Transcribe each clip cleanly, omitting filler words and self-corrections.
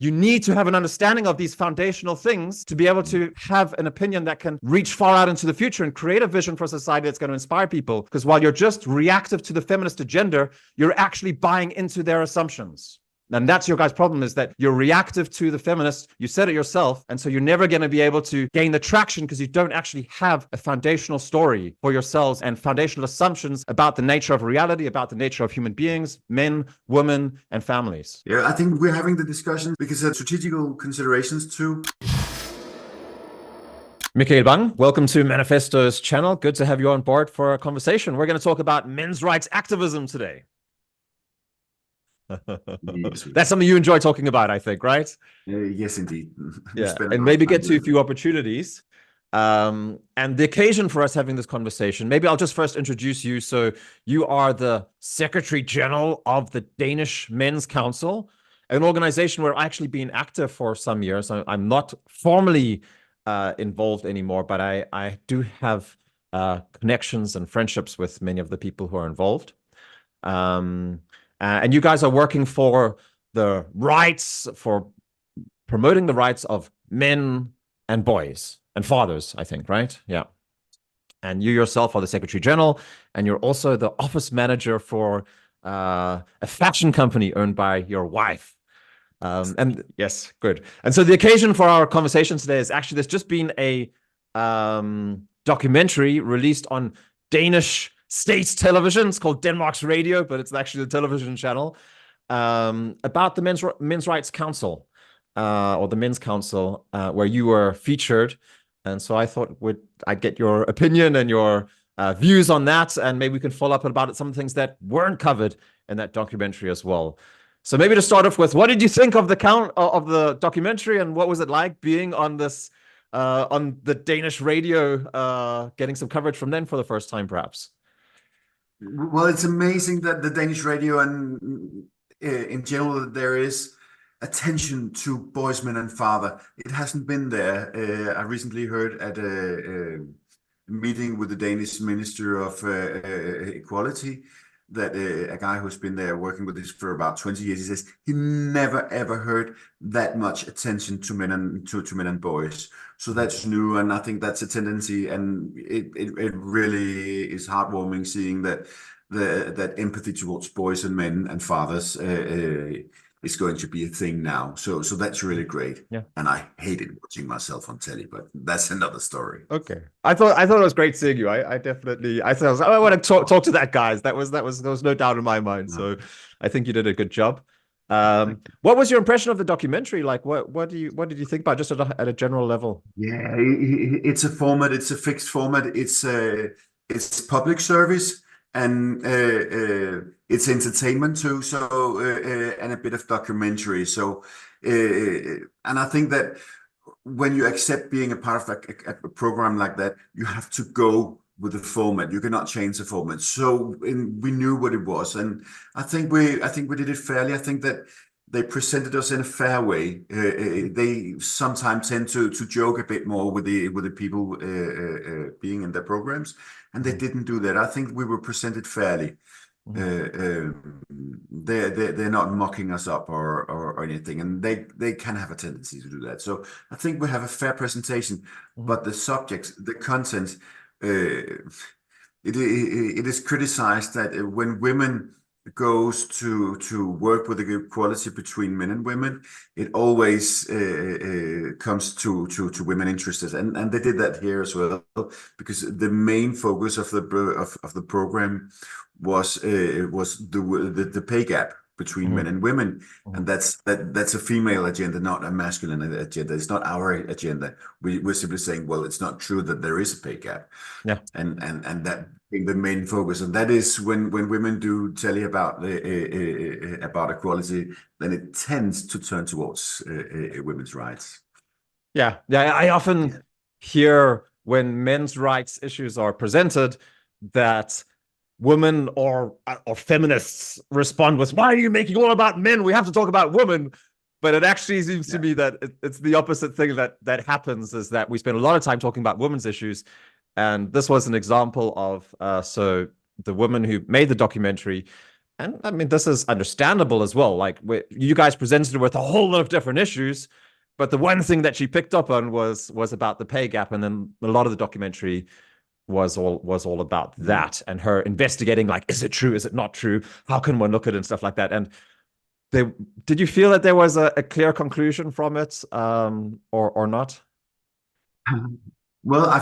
you need to have an understanding of these foundational things to be able to have an opinion that can reach far out into the future and create a vision for society that's going to inspire people. Because while you're just reactive to the feminist agenda, you're actually buying into their assumptions. And that's your guys' problem, is that you're reactive to the feminists. You said it yourself. And so you're never going to be able to gain the traction because you don't actually have a foundational story for yourselves and foundational assumptions about the nature of reality, about the nature of human beings, men, women, and families. Yeah, I think we're having the discussion because of strategical considerations too. Michael Bang, welcome to Maniphesto's channel. Good to have you on board for a conversation. We're going to talk about men's rights activism today. That's something you enjoy talking about, I think, right? Yes, indeed. Yeah, and maybe get to a few opportunities. And the occasion for us having this conversation, maybe I'll just first introduce you. So you are the Secretary General of the Danish Men's Council, an organization where I've actually been active for some years. I'm not formally involved anymore, but I do have connections and friendships with many of the people who are involved. And you guys are working for the rights, for promoting the rights of men and boys and fathers, I think, right? Yeah. And you yourself are the Secretary General, and you're also the office manager for a fashion company owned by your wife. And yes, good. And so the occasion for our conversation today is actually, there's just been a documentary released on Danish state television. It's called Denmark's Radio, but it's actually the television channel, about the Men's Rights Council, or the Men's Council, where you were featured. And so I thought I'd get your opinion and your views on that, and maybe we can follow up about some things that weren't covered in that documentary as well. So maybe to start off with, what did you think of the documentary, and what was it like being on this on the Danish radio, getting some coverage from them for the first time, perhaps? Well, it's amazing that the Danish radio and in general there is attention to boys, men, and father. It hasn't been there. I recently heard at a meeting with the Danish Minister of Equality that a guy who's been there working with this for about 20 years, he says he never ever heard that much attention to men and boys. So that's new, and I think that's a tendency, and it really is heartwarming seeing that that empathy towards boys and men and fathers is going to be a thing now. So that's really great. Yeah. And I hated watching myself on telly, but that's another story. Okay. I thought it was great seeing you. I thought I want to talk to that guy. There was no doubt in my mind. No. So I think you did a good job. What was your impression of the documentary? Like, what did you think about, just at a general level? Yeah, it's a format. It's a fixed format. It's public service, and it's entertainment too. So and a bit of documentary. So and I think that when you accept being a part of a program like that, you have to go with the format. You cannot change the format. So we knew what it was, and I think we did it fairly. I think that they presented us in a fair way. They sometimes tend to joke a bit more with the people being in their programs, and they didn't do that. I think we were presented fairly. They're not mocking us up or anything, and they can have a tendency to do that. So I think we have a fair presentation, but the subjects, the content, it is criticized that when women goes to work with the equality between men and women, it always comes to women interested, and they did that here as well, because the main focus of the program was the pay gap between men and women, and that's a female agenda, not a masculine agenda. It's not our agenda. We're simply saying, well, it's not true that there is a pay gap, and that being the main focus, and that is when women do tell you about equality, then it tends to turn towards women's rights. Yeah, I often hear when men's rights issues are presented that women or feminists respond with, why are you making all about men? We have to talk about women. But it actually seems to me that it's the opposite thing that happens, is that we spend a lot of time talking about women's issues. And this was an example of, so the woman who made the documentary And I mean, this is understandable as well. Like, you guys presented her with a whole lot of different issues, but the one thing that she picked up on was about the pay gap, and then a lot of the documentary was all about that, and her investigating, like, is it true? Is it not true? How can one look at it and stuff like that? And did you feel that there was a clear conclusion from it, or not? Well, I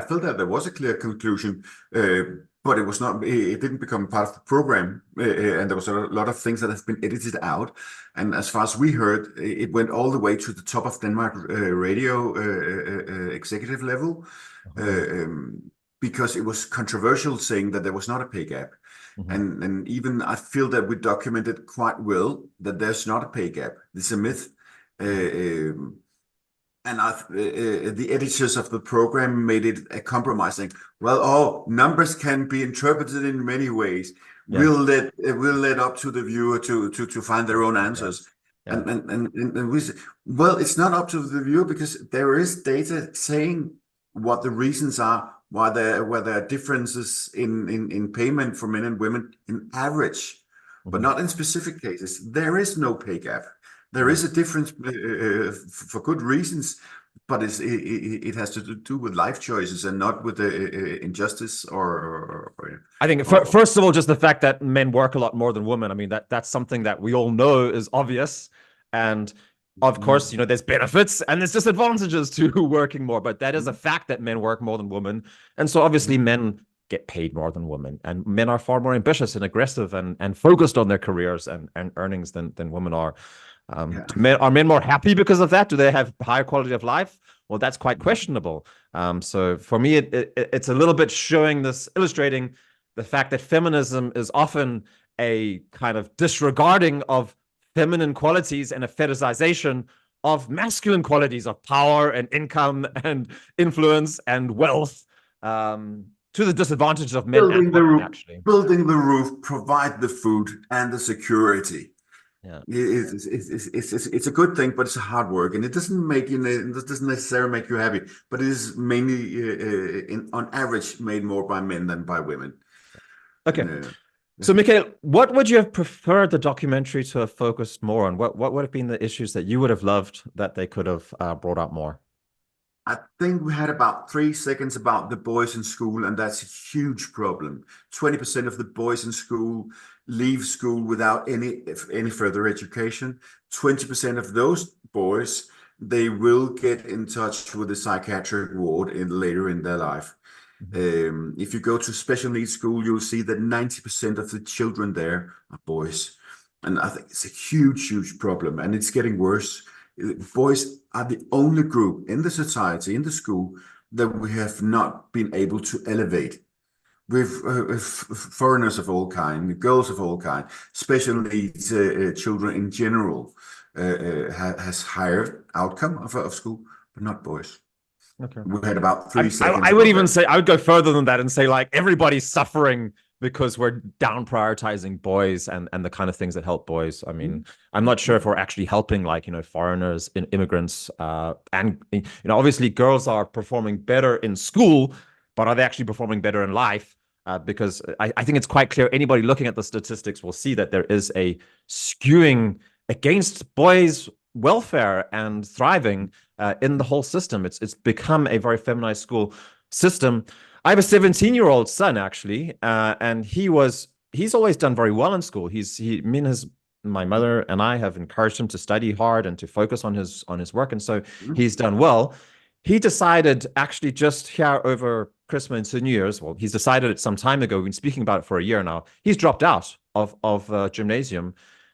felt that there was a clear conclusion, but it was not. It didn't become part of the program, and there was a lot of things that have been edited out. And as far as we heard, it went all the way to the top of Denmark radio executive level, because it was controversial, saying that there was not a pay gap. And even I feel that we documented quite well that there's not a pay gap. It's a myth. And the editors of the program made it a compromising. Well, numbers can be interpreted in many ways. Yeah. We'll let up to the viewer to find their own answers. Yeah. And we say, well, it's not up to the viewer, because there is data saying what the reasons are why there are differences in payment for men and women in average, but not in specific cases. There is no pay gap. There is a difference for good reasons, but it has to do with life choices and not with injustice or I think first of all, just the fact that men work a lot more than women. I mean, that's something that we all know is obvious, and of course, you know, there's benefits and there's disadvantages to working more, but that is a fact that men work more than women, and so obviously men get paid more than women, and men are far more ambitious and aggressive and focused on their careers and earnings than women are. Are men more happy because of that? Do they have higher quality of life? Well, that's quite questionable. So for me, it's a little bit illustrating the fact that feminism is often a kind of disregarding of feminine qualities and a fetishization of masculine qualities of power and income and influence and wealth, to the disadvantage of men. Building the roof, actually. Building the roof, provide the food and the security. Yeah, it's a good thing, but it's hard work, and it doesn't necessarily make you happy. But it is mainly, on average, made more by men than by women. Okay. So, Michael, what would you have preferred the documentary to have focused more on? What would have been the issues that you would have loved that they could have brought out more? I think we had about 3 seconds about the boys in school, and that's a huge problem. 20% of the boys in school leave school without any further education. 20% of those boys, they will get in touch with the psychiatric ward later in their life. If you go to special needs school, you'll see that 90% of the children there are boys. And I think it's a huge problem, and it's getting worse. Boys are the only group in the society, in the school, that we have not been able to elevate. With foreigners of all kind, girls of all kind, special needs children in general, has higher outcome of school, but not boys. Okay. We had about 3 seconds. I would even say, I would go further than that and say, like, everybody's suffering because we're down prioritizing boys and the kind of things that help boys. I mean, I'm not sure if we're actually helping, like, you know, foreigners, immigrants, and, you know, obviously girls are performing better in school, but are they actually performing better in life? Because I think it's quite clear, anybody looking at the statistics will see that there is a skewing against boys' welfare and thriving in the whole system. It's become a very feminized school system. I have a 17-year-old son, actually, and he's always done very well in school. My mother and I have encouraged him to study hard and to focus on his work, and so he's done well. He decided, actually, just here over Christmas and New Year's, well, he's decided it some time ago, we've been speaking about it for a year now, he's dropped out of gymnasium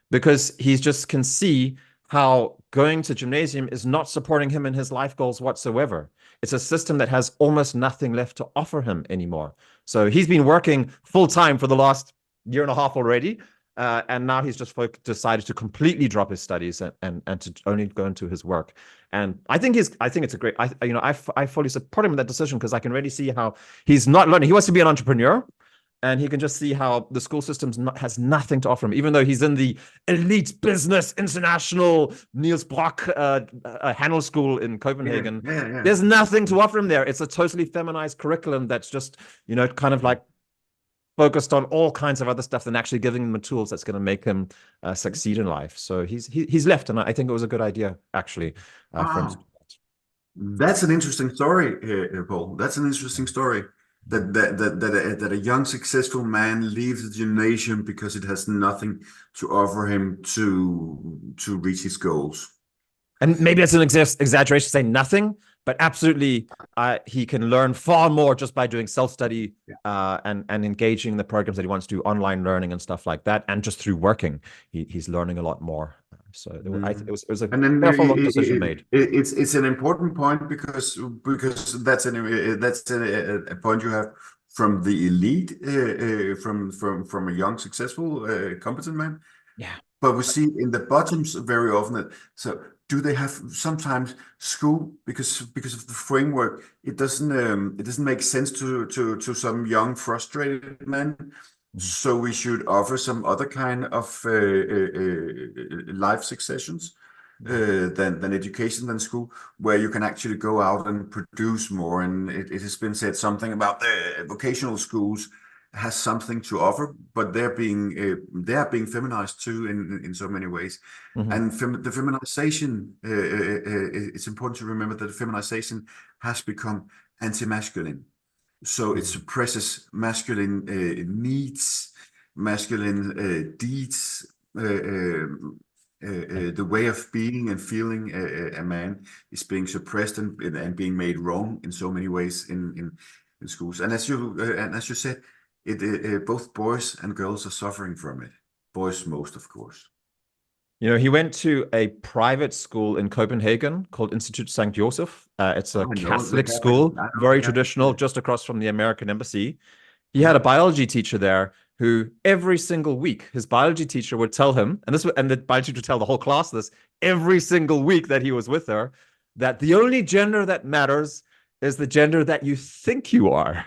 because he just can see how going to gymnasium is not supporting him in his life goals whatsoever. It's a system that has almost nothing left to offer him anymore. So he's been working full time for the last year and a half already, and now he's just decided to completely drop his studies and to only go into his work. And I think it's a great. I fully support him in that decision, because I can really see how he's not learning. He wants to be an entrepreneur, and he can just see how the school system has nothing to offer him, even though he's in the elite business international Niels Brock Handel School in Copenhagen. Yeah. There's nothing to offer him there. It's a totally feminized curriculum that's just, you know, kind of like focused on all kinds of other stuff than actually giving him the tools that's going to make him succeed in life. So he's left, and I think it was a good idea actually for him to do that. That's an interesting story, Paul. That's an interesting story. That a young successful man leaves the gymnasium because it has nothing to offer him to reach his goals. And maybe it's an exaggeration to say nothing, but absolutely, he can learn far more just by doing self-study and engaging in the programs that he wants to do, online learning and stuff like that, and just through working, he's learning a lot more. So it was a careful decision made. It's an important point because that's a point you have from the elite, from a young, successful, competent man. Yeah. But we see in the bottoms very often that, so do they have sometimes school because of the framework? It doesn't make sense to some young frustrated men. So we should offer some other kind of life successions than education, than school, where you can actually go out and produce more. And it has been said something about the vocational schools has something to offer, but they are being feminized too in so many ways. And the feminization, it's important to remember that the feminization has become anti-masculine. So it suppresses masculine needs, masculine deeds, the way of being and feeling a man is being suppressed and being made wrong in so many ways in schools. And as you said, both boys and girls are suffering from it. Boys most, of course. You know, he went to a private school in Copenhagen called Institut St. Joseph. It's a Catholic school, very traditional, just across from the American embassy. He had a biology teacher there who every single week, his biology teacher would tell him, and the biology teacher would tell the whole class this every single week that he was with her, that the only gender that matters is the gender that you think you are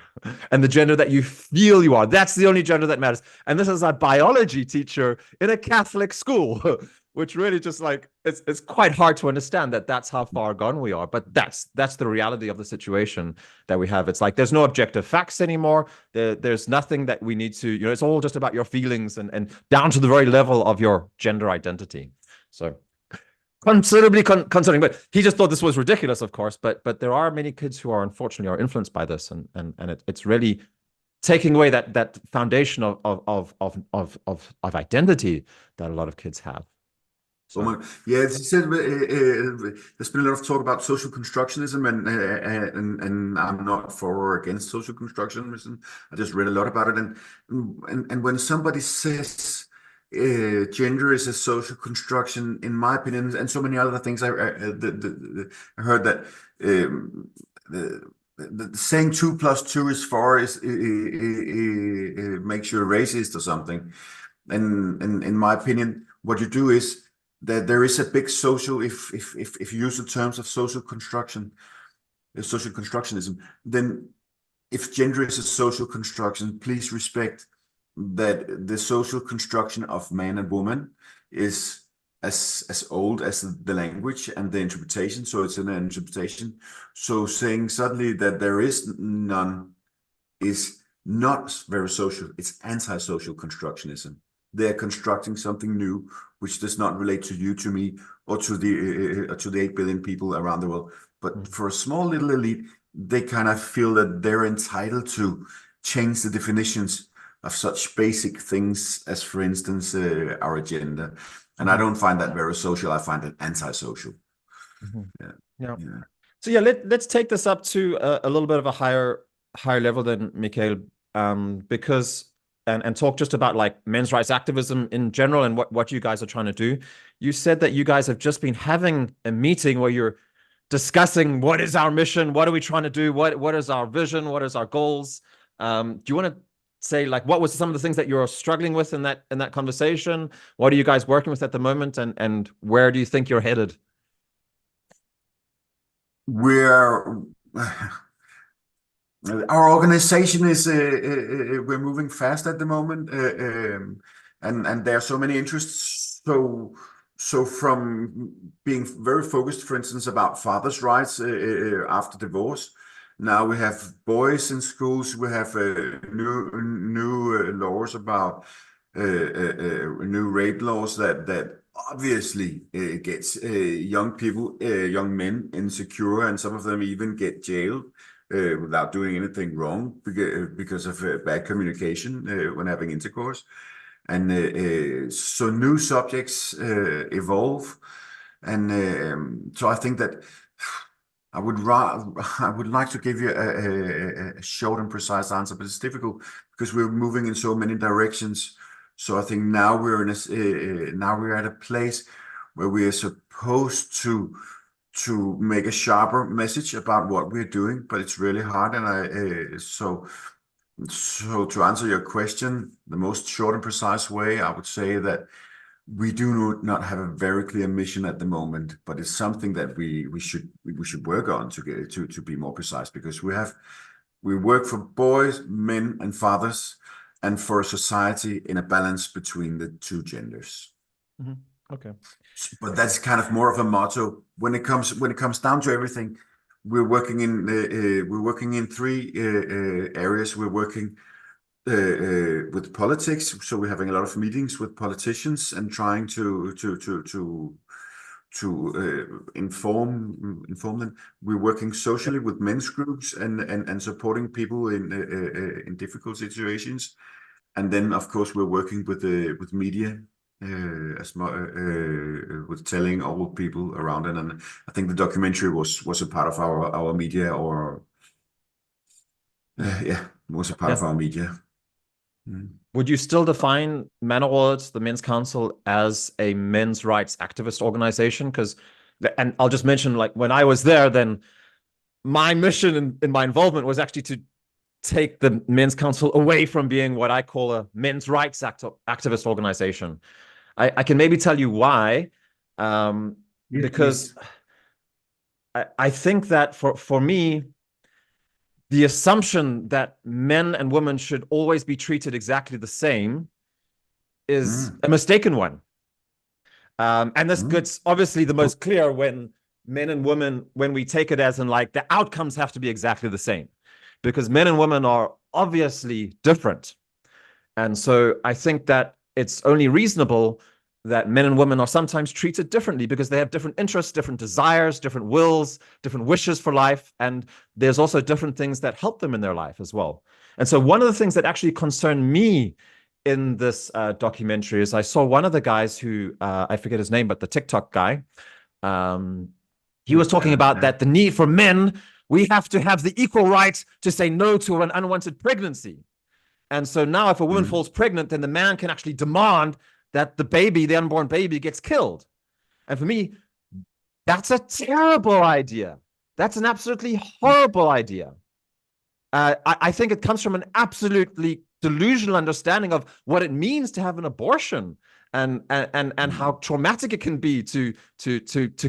and the gender that you feel you are. That's the only gender that matters. And this is a biology teacher in a Catholic school, which really just like, it's quite hard to understand that that's how far gone we are. But that's the reality of the situation that we have. It's like, there's no objective facts anymore. There's nothing that we need to, you know, it's all just about your feelings and down to the very level of your gender identity. So considerably concerning, but he just thought this was ridiculous, of course. But there are many kids who are unfortunately influenced by this, and it's really taking away that foundation of identity that a lot of kids have. So. Yeah, as you said, there's been a lot of talk about social constructionism, and I'm not for or against social constructionism. I just read a lot about it, and when somebody says gender is a social construction, in my opinion, and so many other things, I heard that saying 2 + 2 is 4 makes you a racist or something. And in my opinion, what you do is that there is a big social, if you use the terms of social constructionism, then if gender is a social construction, please respect that the social construction of man and woman is as old as the language and the interpretation. So it's an interpretation. So saying suddenly that there is none is not very social. It's anti-social constructionism. They're constructing something new, which does not relate to you, to me, or to the 8 billion people around the world. But for a small little elite, they kind of feel that they're entitled to change the definitions of such basic things as, for instance, our agenda. And I don't find that very social. I find it anti-social. Yeah. So yeah, let's take this up to a little bit of a higher level than Michael, because and talk just about like men's rights activism in general and what you guys are trying to do. You said that you guys have just been having a meeting where you're discussing what is our mission, what are we trying to do, what is our vision, what is our goals. Do you want to say like what was some of the things that you're struggling with in that conversation? What are you guys working with at the moment, and where do you think you're headed? Our organization is we're moving fast at the moment, and there are so many interests. So from being very focused, for instance, about fathers' rights after divorce, Now we have boys in schools. We have new laws about new rape laws that obviously gets young people, young men insecure, and some of them even get jailed without doing anything wrong because of bad communication when having intercourse. And so new subjects evolve, and so I think that I would like to give you a short and precise answer, but it's difficult because we're moving in so many directions. So I think now now we're at a place where we are supposed to make a sharper message about what we're doing, but it's really hard. And so to answer your question, the most short and precise way, I would say that we do not have a very clear mission at the moment, but it's something that we should work on to get to be more precise, because we work for boys, men, and fathers, and for a society in a balance between the two genders. Mm-hmm. Okay, but that's kind of more of a motto when it comes down to everything. We're working in three areas. We're working with politics, so we're having a lot of meetings with politicians and trying to inform them. We're working socially with men's groups and supporting people in difficult situations. And then, of course, we're working with media, with telling old people around it. And I think the documentary was a part of our media, or was a part of our media. Would you still define Maniphesto, the Men's Council, as a men's rights activist organization? Because, and I'll just mention, like, when I was there, then my mission in my involvement was actually to take the Men's Council away from being what I call a men's rights activist organization. I can maybe tell you why, because I think that for me, the assumption that men and women should always be treated exactly the same is a mistaken one. And this gets obviously the most clear when men and women, when we take it as in, like, the outcomes have to be exactly the same, because men and women are obviously different. And so I think that it's only reasonable that men and women are sometimes treated differently, because they have different interests, different desires, different wills, different wishes for life. And there's also different things that help them in their life as well. And so one of the things that actually concerned me in this documentary is I saw one of the guys who, I forget his name, but the TikTok guy, he was talking about that the need for men, we have to have the equal right to say no to an unwanted pregnancy. And so now if a woman falls pregnant, then the man can actually demand that the baby, the unborn baby, gets killed. And for me, that's a terrible idea. That's an absolutely horrible idea. I think it comes from an absolutely delusional understanding of what it means to have an abortion, and how traumatic it can be to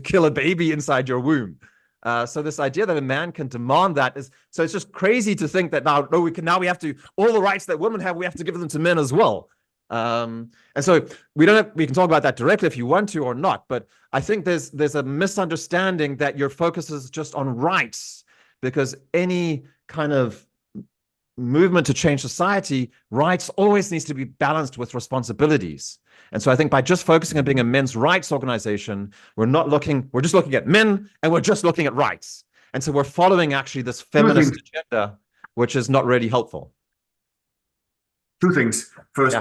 kill a baby inside your womb. So this idea that a man can demand that is, so it's just crazy to think that now we have to, all the rights that women have, we have to give them to men as well. And so we can talk about that directly if you want to or not, but I think there's a misunderstanding that your focus is just on rights, because any kind of movement to change society, rights always needs to be balanced with responsibilities. And so I think by just focusing on being a men's rights organization, we're just looking at men, and we're just looking at rights. And so we're following actually this feminist agenda, which is not really helpful. Two things. First,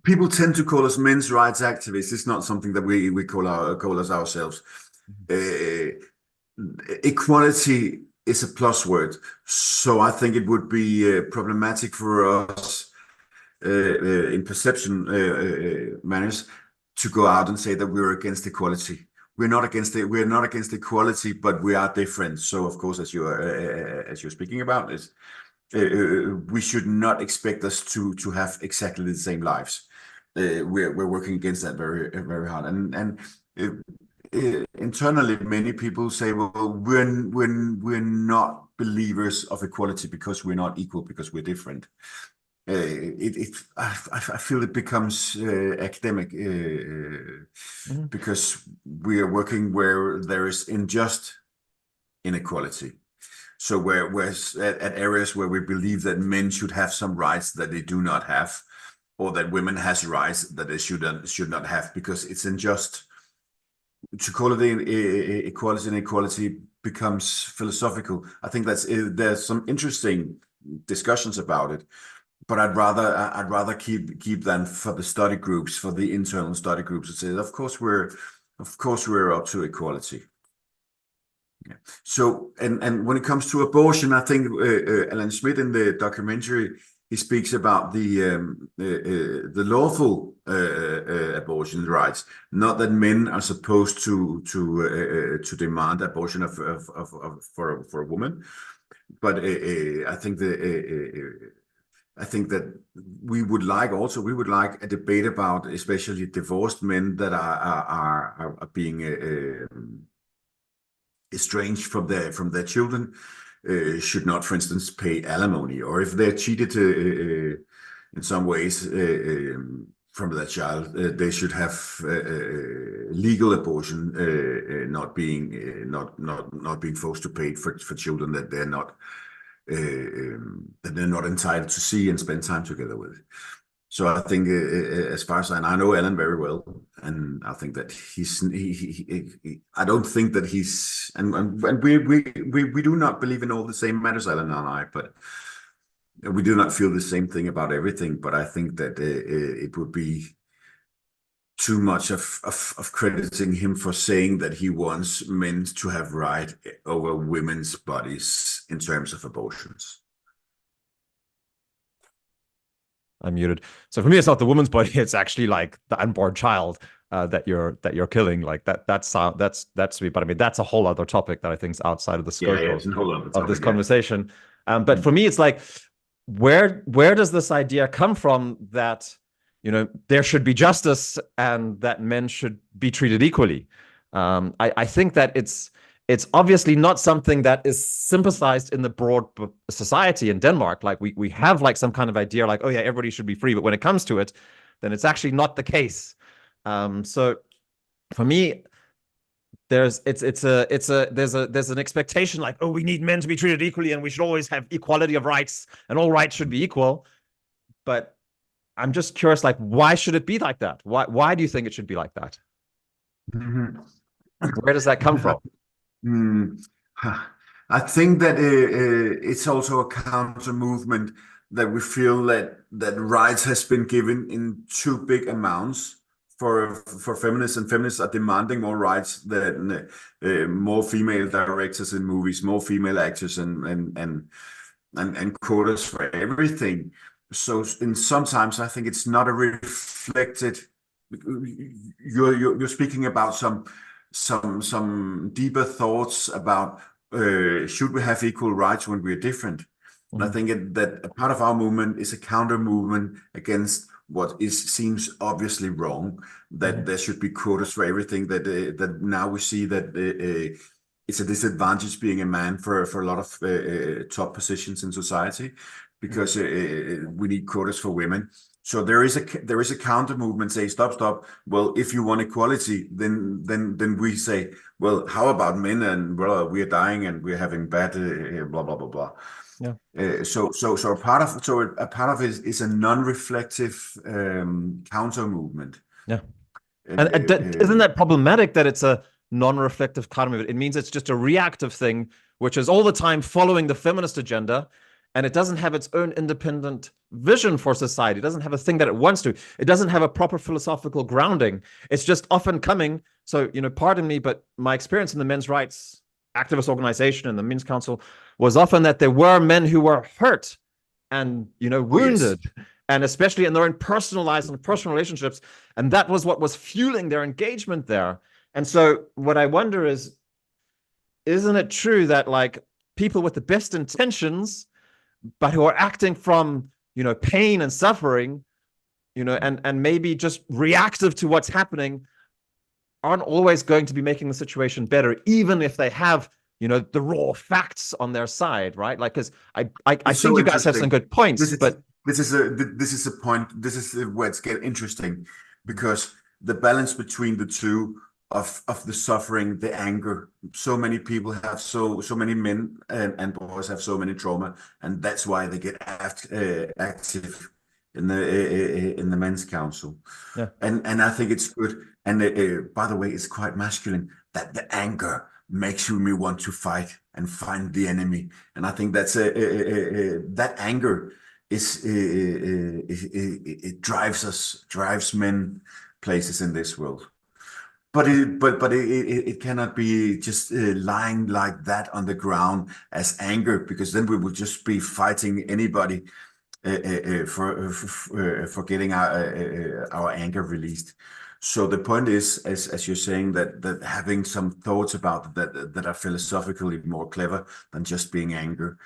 people tend to call us men's rights activists. It's not something that we call us ourselves. Equality is a plus word, so I think it would be problematic for us in perception manners to go out and say that we're against equality. We're not against equality, but we are different. So of course, as you're speaking about, is we should not expect us to have exactly the same lives. We're working against that very, very hard, and internally many people say, well, we're not believers of equality because we're not equal, because we're different. I feel it becomes academic because we are working where there is unjust inequality. So whereas at areas where we believe that men should have some rights that they do not have, or that women has rights that they should not have, because it's unjust. To call it equality and equality becomes philosophical. I think there's some interesting discussions about it, but I'd rather keep them for the study groups, for the internal study groups, and say, of course we're up to equality. Yeah. So and when it comes to abortion, I think Alan Smith in the documentary, he speaks about the lawful abortion rights, not that men are supposed to demand abortion for a woman, but I think that we would like a debate about especially divorced men that are being estranged from their children, should not, for instance, pay alimony, or if they're cheated in some ways from their child, they should have legal abortion, not being forced to pay for children that they're not entitled to see and spend time together with. So I think, as far as I know Alan very well, and I think that I don't think that he's, and we do not believe in all the same matters, Alan and I, but we do not feel the same thing about everything. But I think that it would be too much of crediting him for saying that he wants men to have right over women's bodies in terms of abortions. I'm muted. So for me, it's not the woman's body; it's actually like the unborn child that you're killing. Like that's me. But I mean, that's a whole other topic that I think is outside of the scope of this conversation. But for me, it's like, where does this idea come from that, you know, there should be justice and that men should be treated equally? I think that it's obviously not something that is sympathized in the broad society in Denmark. Like we have like some kind of idea like, oh yeah, everybody should be free. But when it comes to it, then it's actually not the case. So for me, there's an expectation like, oh, we need men to be treated equally and we should always have equality of rights and all rights should be equal. But I'm just curious, like, why should it be like that? Why do you think it should be like that? Mm-hmm. Where does that come from? I think that it's also a counter movement that we feel that rights has been given in too big amounts for feminists, and feminists are demanding more rights, than more female directors in movies, more female actors, and quotas for everything. So sometimes I think it's not a reflected. You're speaking about some deeper thoughts about should we have equal rights when we're different. Mm-hmm. And I think that a part of our movement is a counter movement against what seems obviously wrong, that mm-hmm. there should be quotas for everything, that now we see that it's a disadvantage being a man for a lot of top positions in society, because we need quotas for women. So there is a counter movement say, stop. Well, if you want equality, then we say, well, how about men? And well, we are dying and we're having bad blah blah blah blah. Yeah. So a part of it is a non-reflective counter movement. Yeah. And isn't that problematic that it's a non-reflective counter movement? It means it's just a reactive thing, which is all the time following the feminist agenda. And it doesn't have its own independent vision for society. It doesn't have a thing that it wants to. It doesn't have a proper philosophical grounding. It's just often coming. So, you know, pardon me, but my experience in the men's rights activist organization and the Men's Council was often that there were men who were hurt and, you know, wounded, and especially in their own personal lives and personal relationships. And that was what was fueling their engagement there. And so what I wonder is, isn't it true that like people with the best intentions, but who are acting from, you know, pain and suffering, you know, and maybe just reactive to what's happening, aren't always going to be making the situation better, even if they have, you know, the raw facts on their side, right? Like, because I think you guys have some good points, this is a point. This is where it's getting interesting, because the balance between the two of the suffering, the anger. So many people have so many men and boys have so many trauma, and that's why they get active in the men's council. Yeah. And I think it's good. And by the way, it's quite masculine that the anger makes me want to fight and find the enemy. And I think that's that anger is it drives men places in this world. But it cannot be just lying like that on the ground as anger, because then we would just be fighting anybody for getting our anger released. So the point is, as you're saying, that having some thoughts about that are philosophically more clever than just being anger.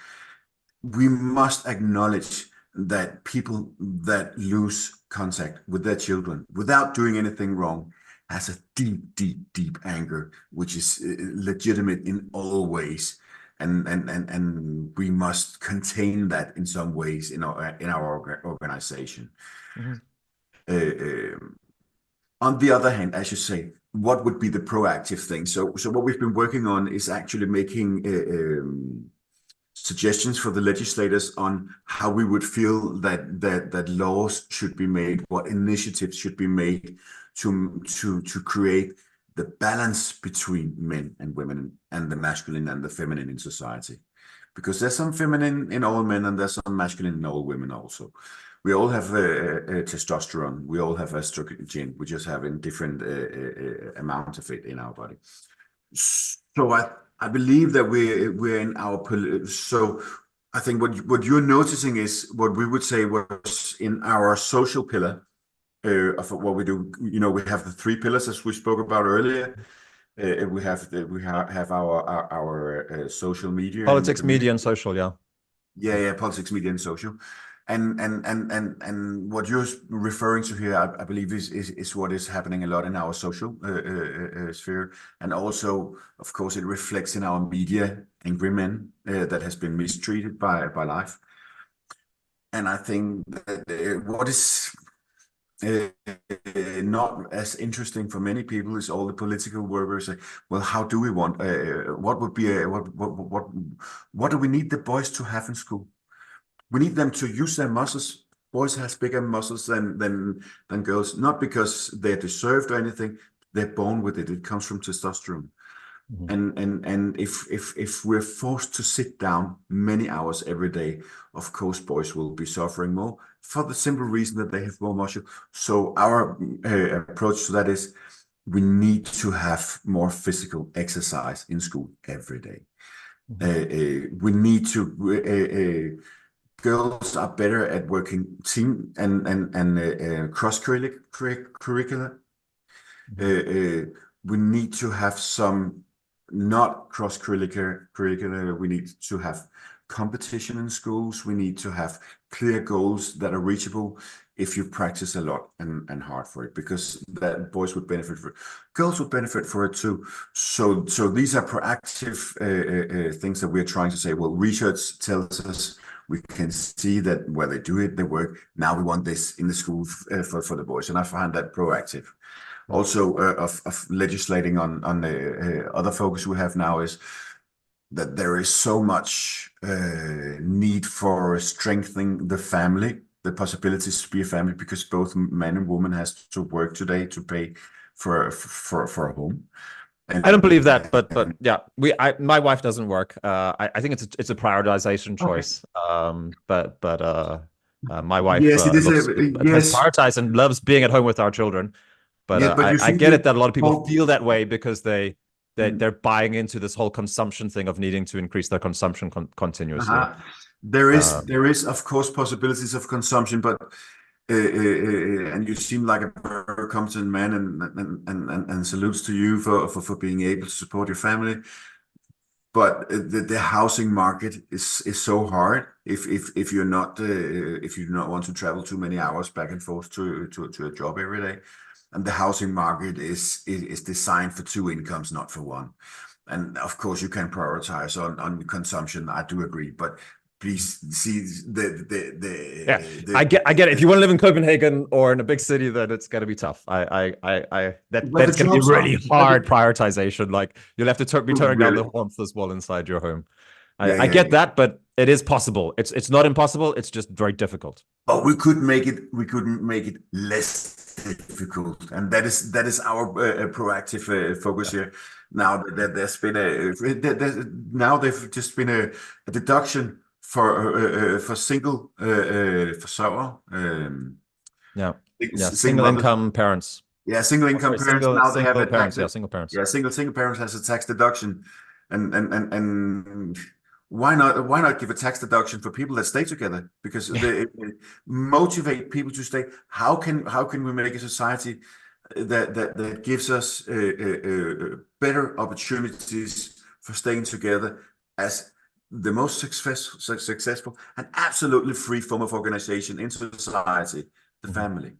We must acknowledge that people that lose contact with their children without doing anything wrong has a deep anger, which is legitimate in all ways. And we must contain that in some ways in our organization. Mm-hmm. On the other hand, as you say, what would be the proactive thing? So what we've been working on is actually making suggestions for the legislators on how we would feel that laws should be made, what initiatives should be made to create the balance between men and women and the masculine and the feminine in society. Because there's some feminine in all men and there's some masculine in all women also. We all have testosterone. We all have estrogen. We just have in different amounts of it in our body. So I believe that we're in our so I think what you're noticing is what we would say was in our social pillar of what we do. You know, we have the three pillars as we spoke about earlier. We have our social media, politics, media, and social. Yeah, politics, media, and social. And what you're referring to here, I believe, is what is happening a lot in our social sphere, and also, of course, it reflects in our media, angry men that has been mistreated by life. And I think that what is not as interesting for many people is all the political workers say, well, how do we want? What would be what do we need the boys to have in school? We need them to use their muscles. Boys has bigger muscles than girls, not because they're deserved or anything. They're born with it. It comes from testosterone. Mm-hmm. And if we're forced to sit down many hours every day, of course, boys will be suffering more for the simple reason that they have more muscle. So our approach to that is we need to have more physical exercise in school every day. Mm-hmm. We need to. Girls are better at working team and cross-curricular. We need to have some not cross-curricular. We need to have competition in schools. We need to have clear goals that are reachable if you practice a lot and hard for it, because that boys would benefit for it. Girls would benefit for it too. So these are proactive things that we're trying to say. Well, research tells us we can see that where they do it, they work. Now we want this in the school for the boys, and I find that proactive. Also, of legislating on the other focus we have now is that there is so much need for strengthening the family, the possibilities to be a family, because both man and woman has to work today to pay for a home. And I don't believe that, but yeah, my wife doesn't work. I think it's a prioritization choice. Okay. But my wife yes, has prioritized and loves being at home with our children. But, I get it that a lot of people feel that way because they're buying into this whole consumption thing of needing to increase their consumption continuously. There is of course possibilities of consumption, but and you seem like a very competent man, and salutes to you for being able to support your family. But the housing market is so hard if you're not if you do not want to travel too many hours back and forth to a job every day. And the housing market is designed for two incomes, not for one. And of course, you can prioritize on consumption. I do agree, but please see Yeah, the I get it. If you want to live in Copenhagen or in a big city, then it's gonna be tough. where the That's gonna be jobs are. really hard prioritization. Like you'll have to be turning down Really? the warmth as well inside your home. Yeah, I yeah, get yeah. that, but it is possible. It's not impossible. It's just very difficult. But we could make it. We could make it less difficult, and that is our proactive focus Yeah. here. Now that there's been now they've just been a deduction for single forsørger, Yeah. Yeah. single Single mothers. income parents. Yeah, single Oh, income sorry, parents now they have single a tax. parents. Yeah, single parents. Yeah, single parents has a tax deduction, and why not give a tax deduction for people that stay together? Because Yeah. they motivate people to stay. How can we make a society that gives us better opportunities for staying together as the most successful and absolutely free form of organization in society, the Mhm. family.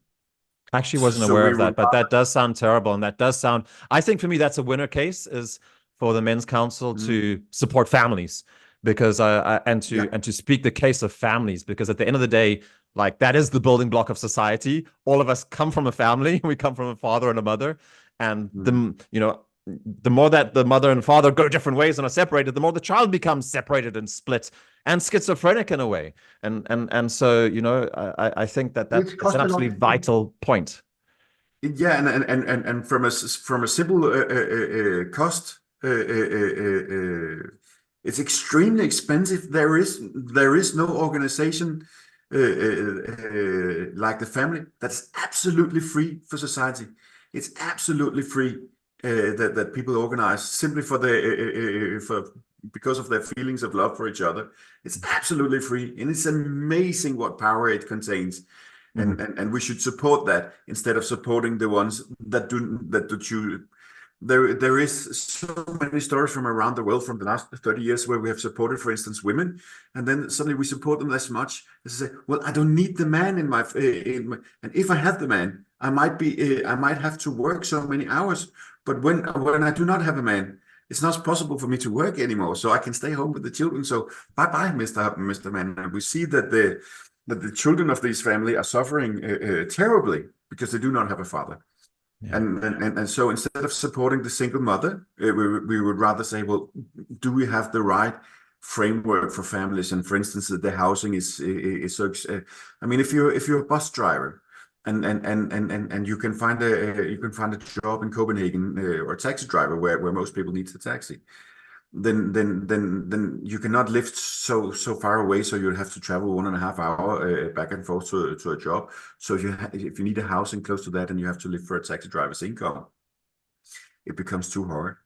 I actually wasn't So aware we of that, would but that does sound terrible. And that does sound, I think for me, that's a winner case is for the Men's Council to support families because and yeah. to speak the case of families, because at the end of the day, like that is the building block of society. All of us come from a family. We come from a father and a mother. And the more that the mother and father go different ways and are separated, the more the child becomes separated and split and schizophrenic in a way. And so, I think that's Which an cost a lot. absolutely vital point. Yeah, and from a simple cost, it's extremely expensive. There is no organization like the family that's absolutely free for society. It's absolutely free that people organize simply for because of their feelings of love for each other. It's absolutely free, and it's amazing what power it contains. Mhm. And we should support that instead of supporting the ones that do choose. There is so many stories from around the world from the last 30 years where we have supported, for instance, women, and then suddenly we support them as much as to say, well, I don't need the man and if I have the man, I might have to work so many hours, but when I do not have a man, it's not possible for me to work anymore, so I can stay home with the children. So bye bye, Mr. Man. And we see that the children of this family are suffering terribly because they do not have a father. Yeah. And so instead of supporting the single mother, we would rather say, well, do we have the right framework for families? And for instance, the housing is so. I mean, if you're a bus driver, and you can find a job in Copenhagen or a taxi driver where most people need a taxi, then you cannot live so far away, so you'll have to travel 1.5 hours back and forth to a job. So if you need a housing close to that and you have to live for a taxi driver's income, it becomes too hard.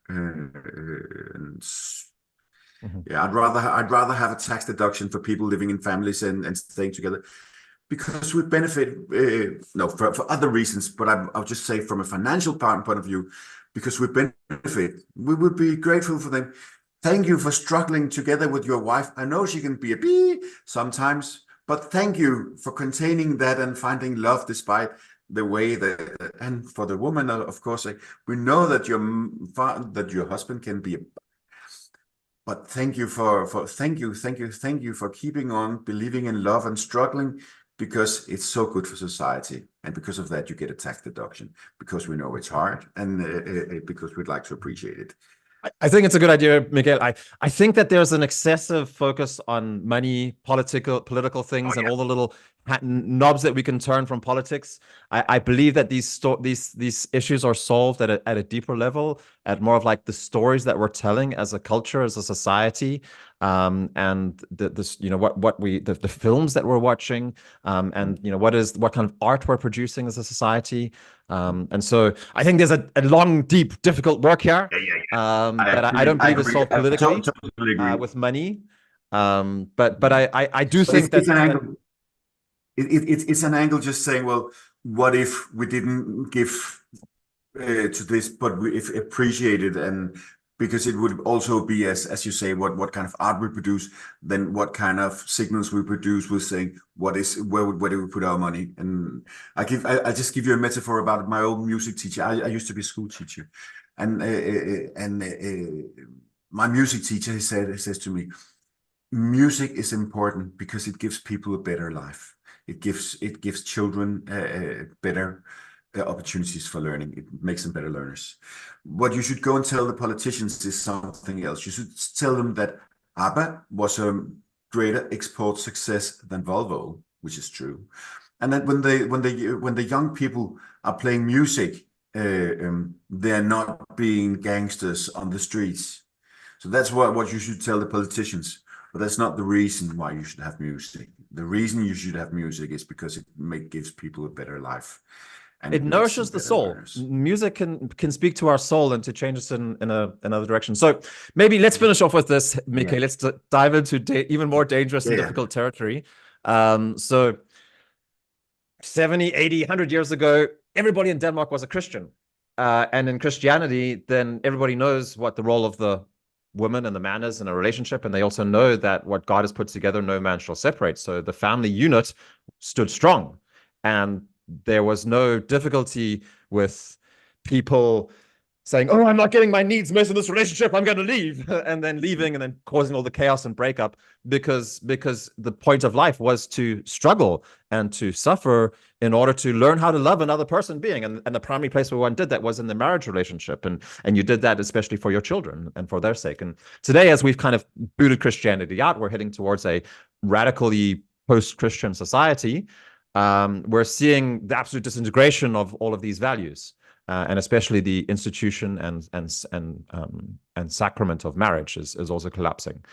Yeah, I'd rather have a tax deduction for people living in families and staying together, because we benefit. No, for other reasons, but I'll just say from a financial point of view, because we benefit. We would be grateful for them. Thank you for struggling together with your wife. I know she can be a bee sometimes, but thank you for containing that and finding love despite the way that. And for the woman, of course, we know that your husband can be a. But thank you thank you for keeping on believing in love and struggling, because it's so good for society, and because of that you get a tax deduction, because we know it's hard, and because we'd like to appreciate it. I think it's a good idea, Miguel. I think that there's an excessive focus on money, political things, and all the little knobs that we can turn from politics. I believe that these issues are solved at a deeper level, at more of like the stories that we're telling as a culture, as a society, and the films that we're watching, and what kind of art we're producing as a society. And so I think there's a long, deep, difficult work here. That I don't believe is solved politically totally agree. with money. But I do But think it's an that angle. It's an angle just saying, well, what if we didn't give to this, but if appreciated, and because it would also be, as you say, what kind of art we produce, then what kind of signals we produce. We're saying where do we put our money? And I just give you a metaphor about my old music teacher. I used to be a school teacher, and my music teacher, he says to me, music is important because it gives people a better life. It gives children better opportunities for learning. It makes them better learners. What you should go and tell the politicians is something else. You should tell them that ABBA was a greater export success than Volvo, which is true. And that when the young people are playing music, they're not being gangsters on the streets. So that's what you should tell the politicians. But that's not the reason why you should have music. The reason you should have music is because it gives people a better life, and It it makes them nourishes the better soul. learners. Music can speak to our soul and to change us in another direction. So maybe let's finish off with this, Mikael. Yeah. Let's dive into even more dangerous and Yeah. difficult territory. So 70, 80, 100 years ago, everybody in Denmark was a Christian. And in Christianity, then everybody knows what the role of the woman and the man is in a relationship. And they also know that what God has put together, no man shall separate. So the family unit stood strong. And there was no difficulty with people saying, oh, I'm not getting my needs met in this relationship, I'm going to leave, and then leaving and then causing all the chaos and breakup because the point of life was to struggle and to suffer in order to learn how to love another person being. And the primary place where one did that was in the marriage relationship. And you did that especially for your children and for their sake. And today, as we've kind of booted Christianity out, we're heading towards a radically post-Christian society. We're seeing the absolute disintegration of all of these values. And especially the institution and sacrament of marriage is also collapsing.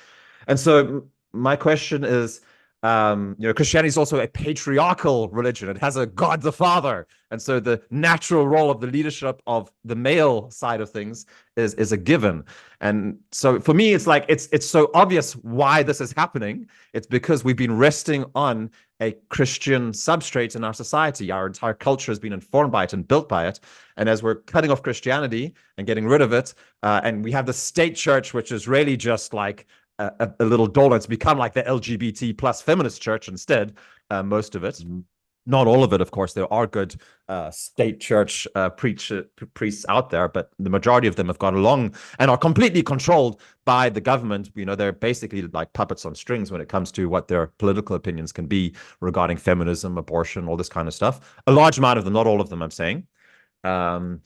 And so my question is, Christianity is also a patriarchal religion. It has a God the Father. And so the natural role of the leadership of the male side of things is a given. And so for me, it's like, it's so obvious why this is happening. It's because we've been resting on a Christian substrate in our society. Our entire culture has been informed by it and built by it. And as we're cutting off Christianity and getting rid of it, and we have the state church, which is really just like a little doll. It's become like the LGBT plus feminist church instead, most of it. Mm-hmm. Not all of it, of course. There are good state church priests out there, but the majority of them have gone along and are completely controlled by the government. They're basically like puppets on strings when it comes to what their political opinions can be regarding feminism, abortion, all this kind of stuff. A large amount of them, not all of them, I'm saying. So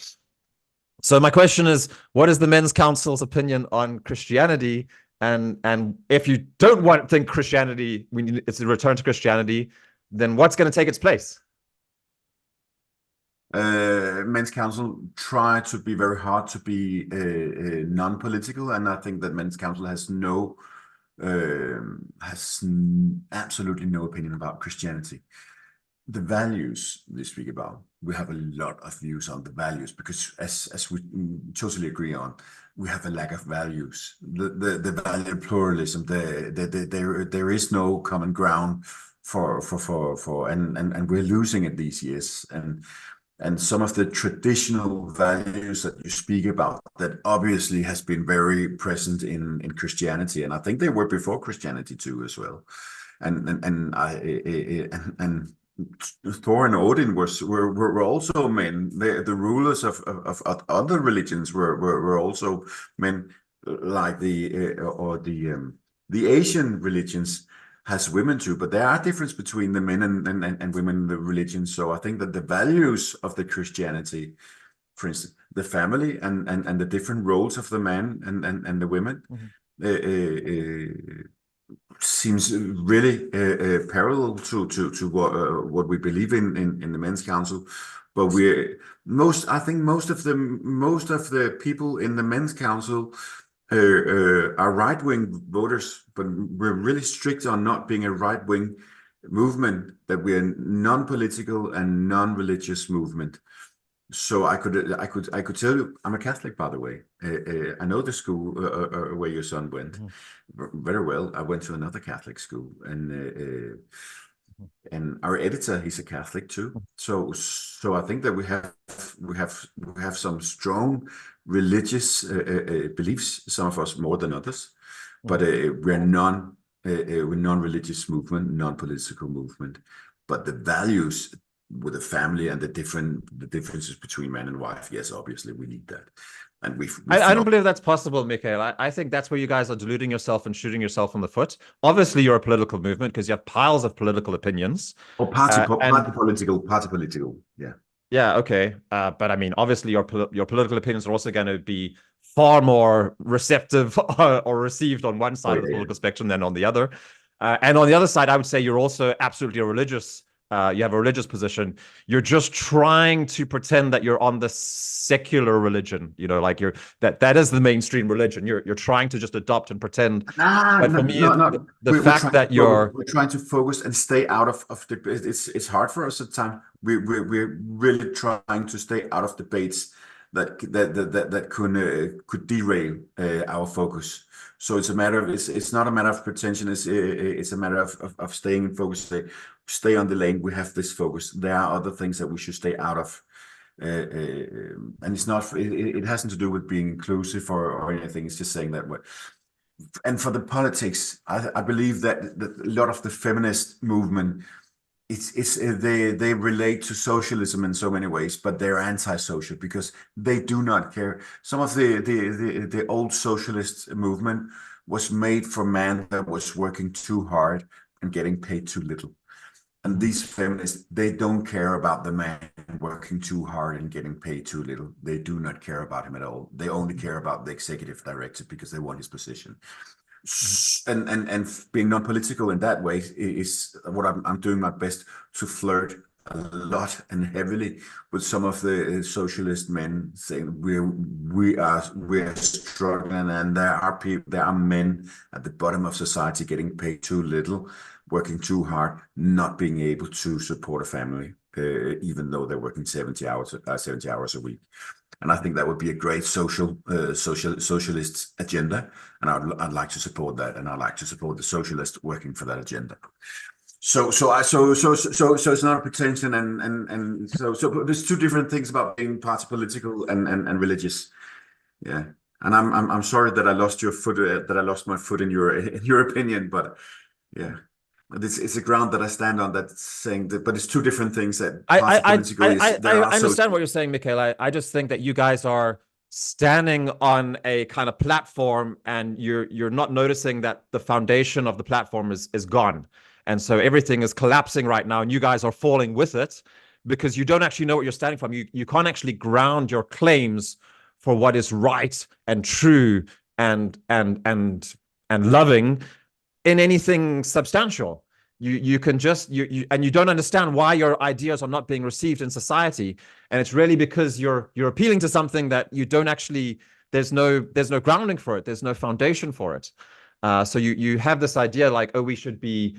my question is, what is the Men's Council's opinion on Christianity? And if you don't think Christianity, it's a return to Christianity, then what's going to take its place? Men's Council try to be very hard to be non-political, and I think that Men's Council has absolutely no opinion about Christianity. The values they speak about, we have a lot of views on the values because, as we totally agree on, we have a lack of values. The value pluralism, there is no common ground and we're losing it these years. And some of the traditional values that you speak about that obviously has been very present in Christianity, and I think they were before Christianity too as well. And Thor and Odin were also men. The rulers of other religions were also men, like the Asian religions has women too, but there are differences between the men and women in the religion. So I think that the values of the Christianity, for instance, the family and the different roles of the man and the women, seems really parallel to what we believe in the Men's Council. But I think most of the people in the Men's Council are right-wing voters, but we're really strict on not being a right-wing movement, that we're a non-political and non-religious movement. So I could tell you, I'm a Catholic, by the way. I know the school where your son went very well. I went to another Catholic school, and our editor, he's a Catholic too. So I think that we have some strong religious beliefs. Some of us more than others, but we're non-religious movement, non-political movement. But the values with the family and the differences between man and wife, yes, obviously we need that. And we I don't believe that's possible, Mikhail. I think that's where you guys are deluding yourself and shooting yourself in the foot. Obviously, you're a political movement because you have piles of political opinions. or party political. Yeah. Yeah, okay. But I mean, obviously, your political opinions are also going to be far more receptive or received on one side of the political spectrum than on the other. And on the other side, I would say you're also absolutely a religious. You have a religious position. You're just trying to pretend that you're on the secular religion. You know, like that is the mainstream religion. You're trying to just adopt and pretend. But for me, the fact that we're trying to focus and stay out of the, it's hard for us at times. We're really trying to stay out of debates that could derail our focus. So it's a matter of it's not a matter of pretension. It's a matter of staying focused. Stay on the lane. We have this focus. There are other things that we should stay out of, and it's not. It hasn't to do with being inclusive or anything. It's just saying that. And for the politics, I believe that a lot of the feminist movement, they relate to socialism in so many ways, but they're anti-social because they do not care. Some of the old socialist movement was made for man that was working too hard and getting paid too little. And these feminists, they don't care about the man working too hard and getting paid too little. They do not care about him at all. They only care about the executive director because they want his position. And being non-political in that way is what I'm doing my best to flirt a lot and heavily with some of the socialist men, saying we are struggling, and there are men at the bottom of society getting paid too little, working too hard, not being able to support a family, even though they're working 70 hours a week. And I think that would be a great socialist agenda, and I'd like to support that, and I'd like to support the socialists working for that agenda. So it's not a pretension, and so there's two different things about being party political and religious. Yeah, and I'm sorry that I lost your foot, that I lost my foot in your opinion, but yeah. It's a ground that I stand on, that's saying that, but it's two different things. That I understand what you're saying, Mikhail. I just think that you guys are standing on a kind of platform, and you're not noticing that the foundation of the platform is gone, and so everything is collapsing right now, and you guys are falling with it because you don't actually know what you're standing from. You can't actually ground your claims for what is right and true and loving in anything substantial. You can just and you don't understand why your ideas are not being received in society, and it's really because you're appealing to something that you don't actually. There's no grounding for it. There's no foundation for it. So you have this idea like, oh, we should be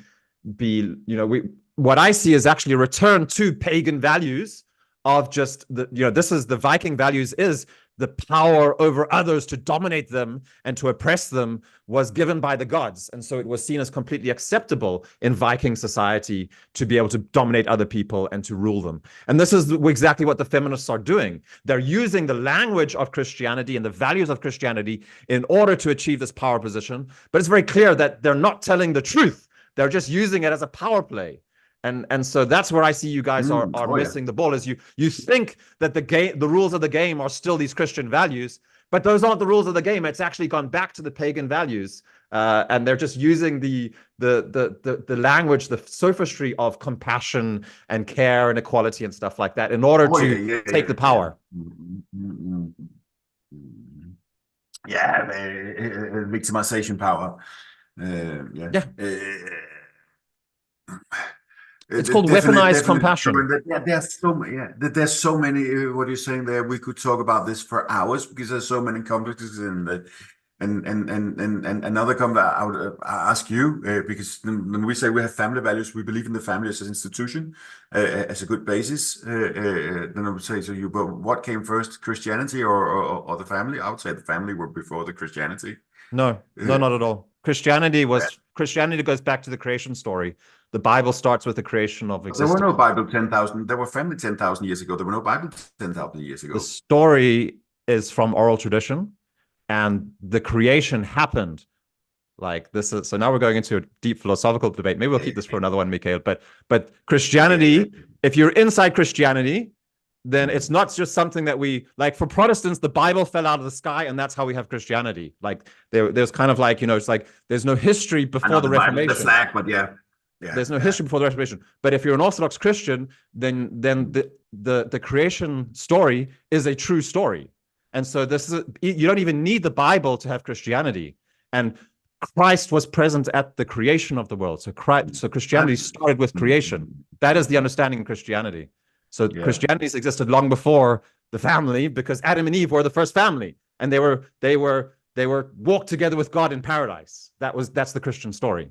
what I see is actually a return to pagan values of just this is the Viking values is the power over others to dominate them and to oppress them was given by the gods. And so it was seen as completely acceptable in Viking society to be able to dominate other people and to rule them. And this is exactly what the feminists are doing. They're using the language of Christianity and the values of Christianity in order to achieve this power position. But it's very clear that they're not telling the truth. They're just using it as a power play. And so that's where I see you guys are missing the ball. Is you think that the rules of the game are still these Christian values, but those aren't the rules of the game. It's actually gone back to the pagan values, and they're just using the language, the sophistry of compassion and care and equality and stuff like that in order to take the power. Yeah, victimization power. It's called weaponized compassion. There's so many. What you're saying there, we could talk about this for hours because there's so many complexes in that. And another comment I would ask you, because when we say we have family values, we believe in the family as an institution, as a good basis. Then I would say to you, but what came first, Christianity or the family? I would say the family were before the Christianity. No, not at all. Christianity goes back to the creation story. The Bible starts with the creation of existence. There were no Bible 10,000. There were family 10,000 years ago. There were no Bible 10,000 years ago. The story is from oral tradition, and the creation happened like this. So now we're going into a deep philosophical debate. Maybe we'll keep this for another one, Mikhail. But Christianity, if you're inside Christianity, then it's not just something that we like. For Protestants, the Bible fell out of the sky, and that's how we have Christianity. Like there's kind of like, it's like there's no history before the Reformation. The flag, but yeah. There's no history before the Reformation. But if you're an Orthodox Christian, then the creation story is a true story. And so you don't even need the Bible to have Christianity. And Christ was present at the creation of the world. So Christianity started with creation. That is the understanding in Christianity. So Christianity has existed long before the family, because Adam and Eve were the first family, and they were walked together with God in paradise. That's the Christian story.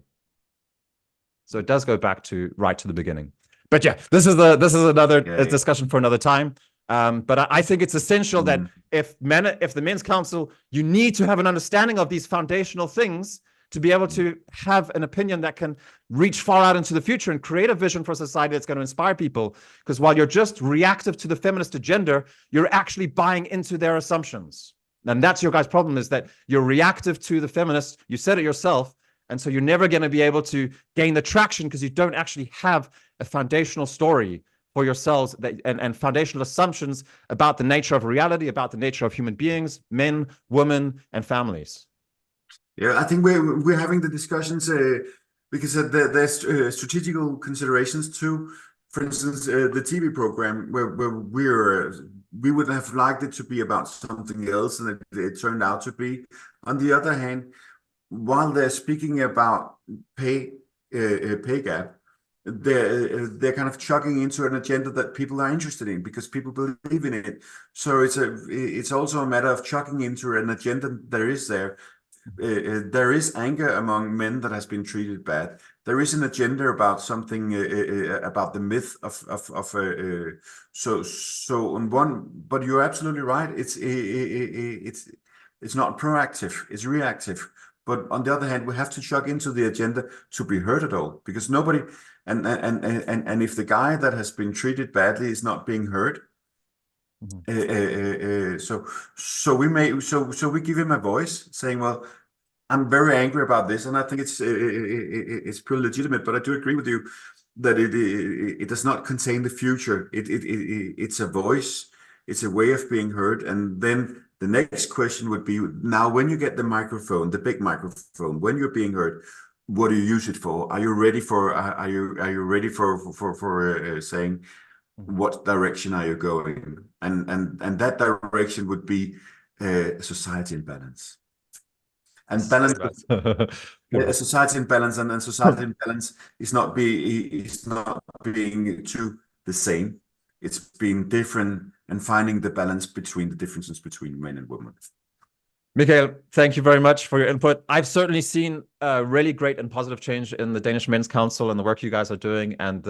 So it does go back right to the beginning. But yeah, this is another discussion for another time. But I think it's essential that if the Men's Council, you need to have an understanding of these foundational things to be able to have an opinion that can reach far out into the future and create a vision for society that's going to inspire people. Because while you're just reactive to the feminist agenda, you're actually buying into their assumptions. And that's your guys' problem, is that you're reactive to the feminists. You said it yourself. And so you're never going to be able to gain the traction because you don't actually have a foundational story for yourselves and foundational assumptions about the nature of reality, about the nature of human beings, men, women, and families. Yeah, I think we're having the discussions because there's strategical considerations too. For instance, the TV program where we would have liked it to be about something else, and it turned out to be. On the other hand, while they're speaking about pay gap, they're kind of chugging into an agenda that people are interested in because people believe in it. So it's also a matter of chugging into an agenda that is there. There is anger among men that has been treated bad. There is an agenda about something about the myth of so on one. But you're absolutely right. It's not proactive. It's reactive. But on the other hand, we have to chug into the agenda to be heard at all, because nobody and if the guy that has been treated badly is not being heard, so we give him a voice, saying, well, I'm very angry about this, and I think it's pretty legitimate. But I do agree with you that it does not contain the future. It's a voice. It's a way of being heard. And then the next question would be, now when you get the microphone, the big microphone, when you're being heard, what do you use it for? Are you ready for? Are you ready for saying, what direction are you going? And that direction would be society in balance. And balance, a society in balance, and society in balance is not being two the same. It's being different and finding the balance between the differences between men and women. Michael, thank you very much for your input. I've certainly seen a really great and positive change in the Danish Men's Council and the work you guys are doing and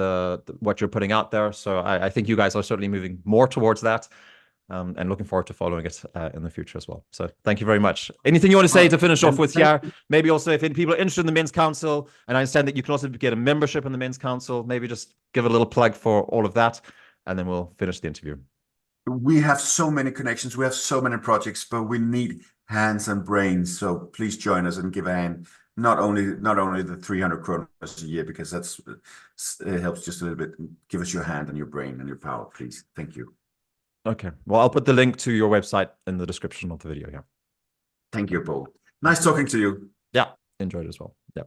what you're putting out there. So I think you guys are certainly moving more towards that. And looking forward to following it in the future as well. So thank you very much. Anything you want to say to finish off with here? Maybe also if people are interested in the Men's Council, and I understand that you can also get a membership in the Men's Council, maybe just give a little plug for all of that, and then we'll finish the interview. We have so many connections. We have so many projects, but we need hands and brains. So please join us and give a hand. Not only the 300 kroner a year, because it helps just a little bit. Give us your hand and your brain and your power, please. Thank you. Okay. Well, I'll put the link to your website in the description of the video here. Thank you, Paul. Nice talking to you. Yeah, enjoyed it as well. Yeah.